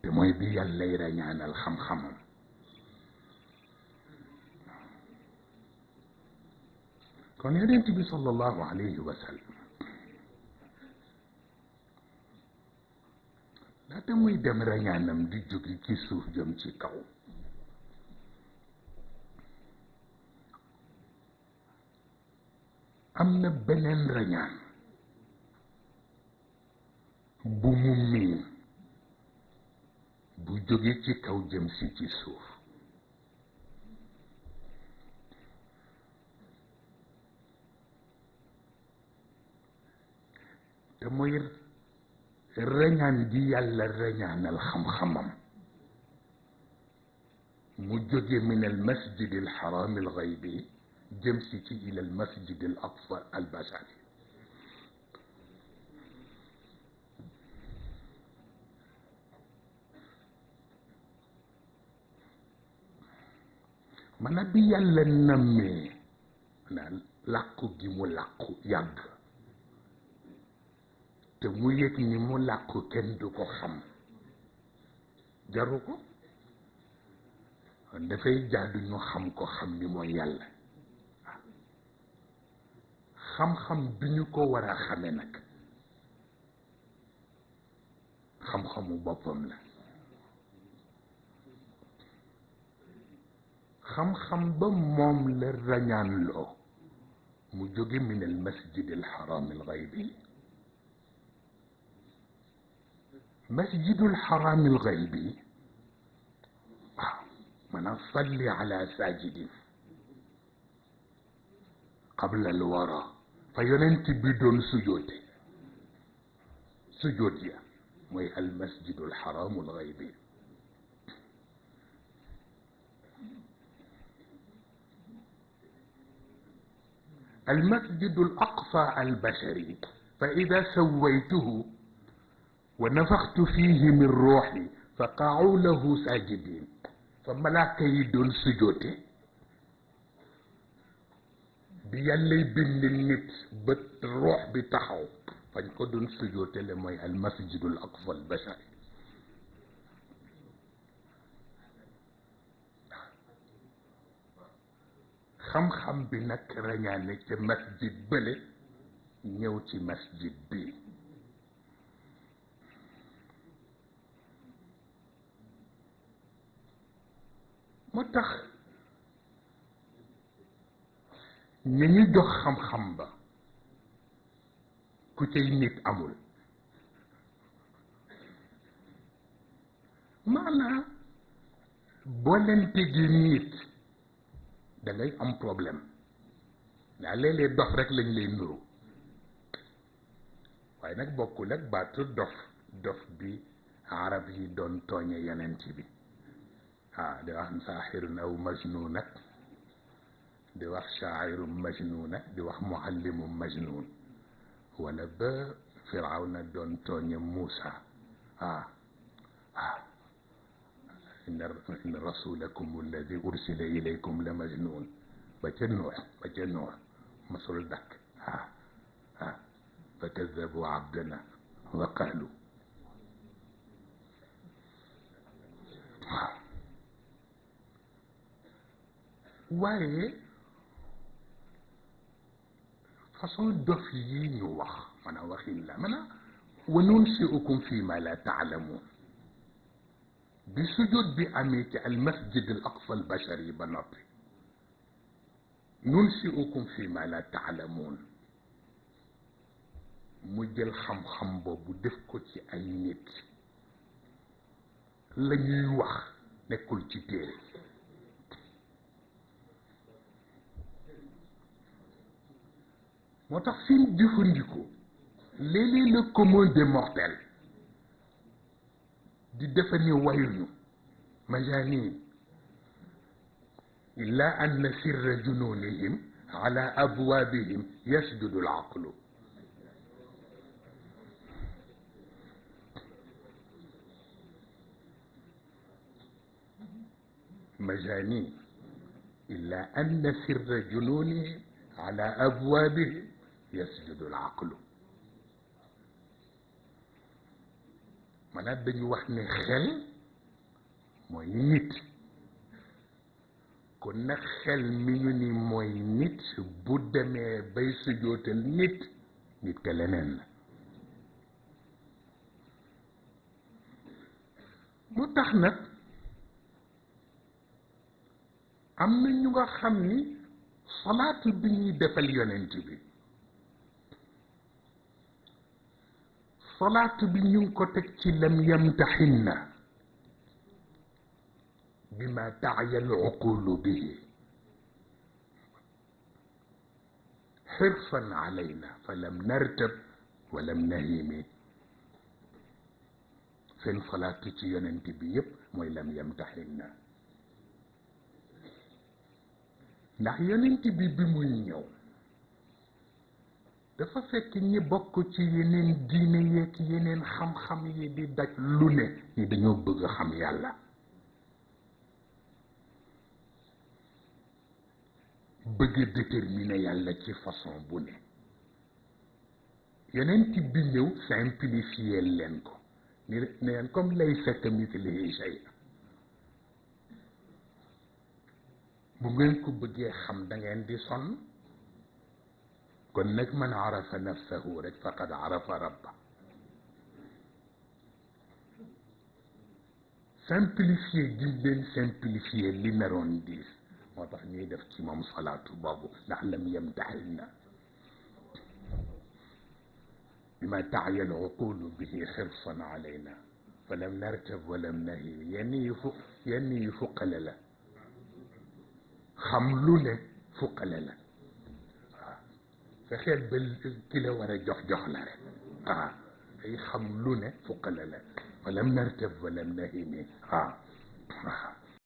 te mooy bi yàllay rañaanal xam-xamam. kon yonent bi sallallahu alayhi wa sallam laata muy dem rañaanam di jóge ci suuf jëm ci kaw am na beneen rañaan bu mu miin bu jóge ci kaw jëm si ci suuf. te mooy rañaan gi yàlla rañaanal xam-xamam mu jóge min al masjid al haram al ghaybi jëm si ci ila al masjid al aqsa al bashari. mana bi yàlla nammee naan làqu gi mu làqu yàgg te mu yëg ni mu làqu kenn du ko xam jaru ko dafay jaadu ñu xam ko xam ni mooy yàlla. xam-xam bi ñu ko war a xame nag xam-xamu boppam la. xam-xam ba moom la rañaan loo mu jóge min al masjid al haram al ghaybi. مسجد الحرام الغيبي من صلي على ساجد قبل الورى فيننت بدون سجود يا موي المسجد الحرام الغيبي. المسجد الأقصى البشري فإذا سويته ونفخت فيه من روحي فقعوا له ساجدين. فملاك يدون سجوتي بيالي بن النت بالروح بتاعه فنكو دون سجوتي لما المسجد الأقصى البشري. خم بنك رنياني مسجد بلي نيوتي مسجد بي. moo tax ñi ñu jox xam-xam ba ku cay nit amul maanaam boo leen tegi nit da ngay am problème ndax léeg-léeg dof rek lañ lay nuru waaye nag bokkul ak baatu dof bi arab yi doon tooñe yonent bi di wax saaxirun aw majnuun ak di wax shaa'irun majnuun ak di wax muallimun majnuun wala ba firawna doon tooñe Muusa inna rasulakum alladi ursila ilaykum la majnuun ba ca Nuux masul dakk fa kazzabu abdana wa qaalu waaye façon dof yi ñu wax maanaam waxin la maanaam wa nunsiukum fi ma la taalamuun bi sujud bi amee ci al masjid al aqsa al bashari ba noppi nunsiukum fi ma la taalamuun mu jël xam-xam boobu def ko ci ay nit la ñuy wax nekkul ci téere moo tax fi mu jëfandikoo léeg-léeg le commun des mortels di defe ni wayuñu majanin illa anna sirra jununihim ala abwabihim yasjudu alaqlu مجانين إلا أن سر جنونهم على أبوابهم يسجد العقل maanaam dañu wax ne xel mooy nit. kon nag xel mi ñu ni mooy nit bu demee bay sujootal nit nit ka leneen la. mu tax nag am na ñu nga xam ni salaatu bi ñuy defal yonent bi salaatu bi ñu ngi ko teg ci lam yamtaxinna bima taaya al uqulu bihi xirfan alayna fa lam nartab wa lam nahimi seen salaatu ci yonent bi yépp mooy lam yamtaxinna ndax yonent bi bi muy ñëw dafa fekk ñi bokk ci yeneen diine yeeg yeneen xam-xam yi di daj lu ne ñi dañoo bëgg xam yàlla bëgg déterminer yàlla ci façon bu ne yonent bi ñëw simplifier leen ko ni leen comme laysa kamithlihi shay bu ngeen ko bëggee xam da ngeen di sonn kon nag man arafa nafsahu rek faqad arafa rabba simplifier gi leen simplifier li naroon diis moo tax ñuy def ci moom salaatu boobu ndax lam yamtaxinna bima taaya al uqulu bihi xirfan alayna fa lam nartab wa lam nahi yenn yi fuqale la xam lu ne fuqale la waaw fexeel ba ki la war a jox la rek waaw ay xam lu ne fuqale la fa lam nartab wa lam nahi waaw